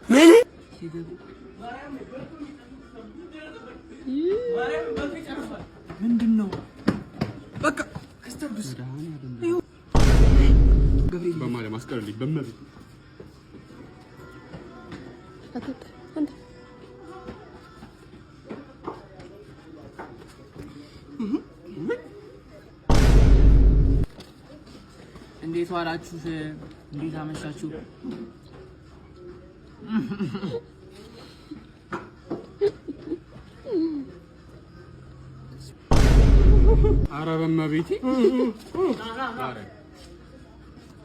ምን ምንድነው? በቃ ከስተርዱስ ገብርኤል በማርያም አስቀርልኝ በመብት እንዴት ዋላችሁ? እንዴት አመሻችሁ? ኧረ በመቤቴ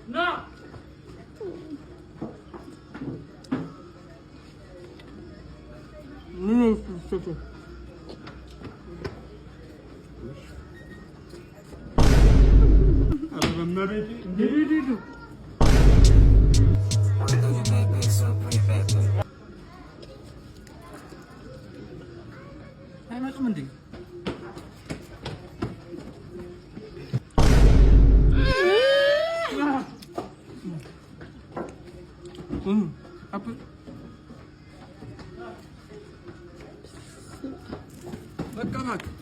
ና አይመጡም እንዴ? በቃ እባክህ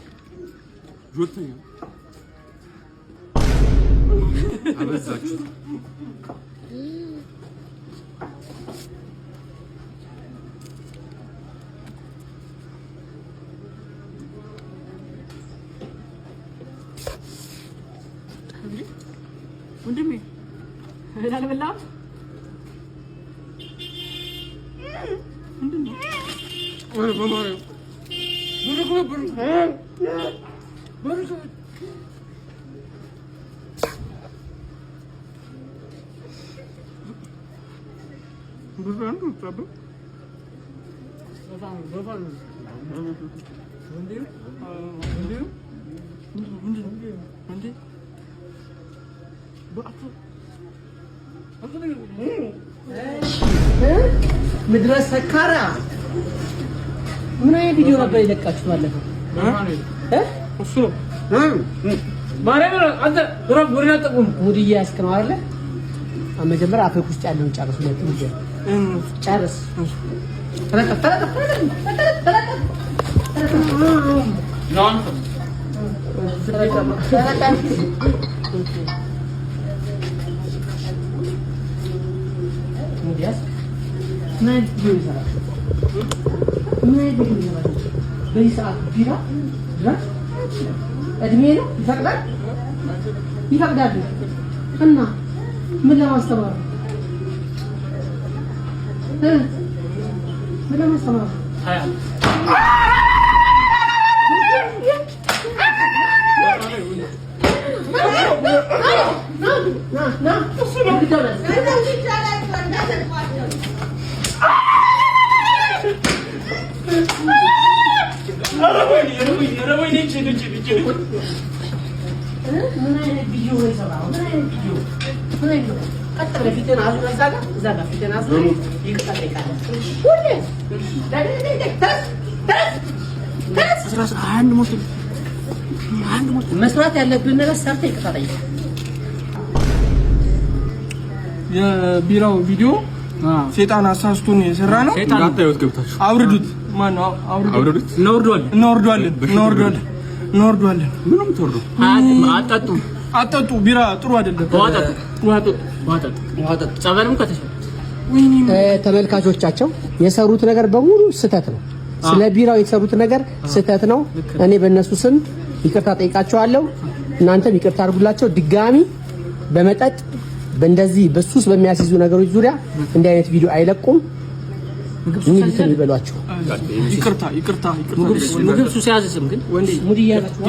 ጆተኛ አበዛችሁ። ወንድሜ አልበላም። ምንድነው? ወይ በማርያም ምድረስ ሰካራ ምን አይነት ቪዲዮ ነበር የለቃችሁ ባለፈው? እሱ ማረኝ አንተ ድሮብ ወሬ አጠቁም ሙድ እያስክ ነው አይደለ? መጀመሪያ አፍክ ውስጥ ያለውን ጨርስ ነው እንጂ ጨርስ በዚህ ሰዓት ቢራ እድሜ ነው ይፈቅዳል ይፈቅዳል እና ምን ለማስተማር ምን ለማስተማር መስራት ያለብን ነገር ሰርተህ ይቀጣጣይ። የቢራው ቪዲዮ ሴጣን አሳስቶን የሰራ ነው። ሴጣን አታዩት ገብታችሁ አውርዱት። ማን ነው አውርዱት? እንወርዷለን። ምንም ተወርዱ አጠጡ። ቢራ ጥሩ አይደለም። ጸበልም ከተሻለ ተመልካቾቻቸው የሰሩት ነገር በሙሉ ስህተት ነው። ስለ ቢራው የሰሩት ነገር ስህተት ነው። እኔ በእነሱ ስም ይቅርታ ጠይቃቸዋለሁ። እናንተም ይቅርታ አድርጉላቸው። ድጋሚ በመጠጥ በእንደዚህ በሱስ በሚያስይዙ ነገሮች ዙሪያ እንዲህ አይነት ቪዲዮ አይለቁም። እንግዲህ ይበሏቸው። ይቅርታ ምግብ ሱስ ያዘስም ግን ወንድ ሙድ ያላችሁ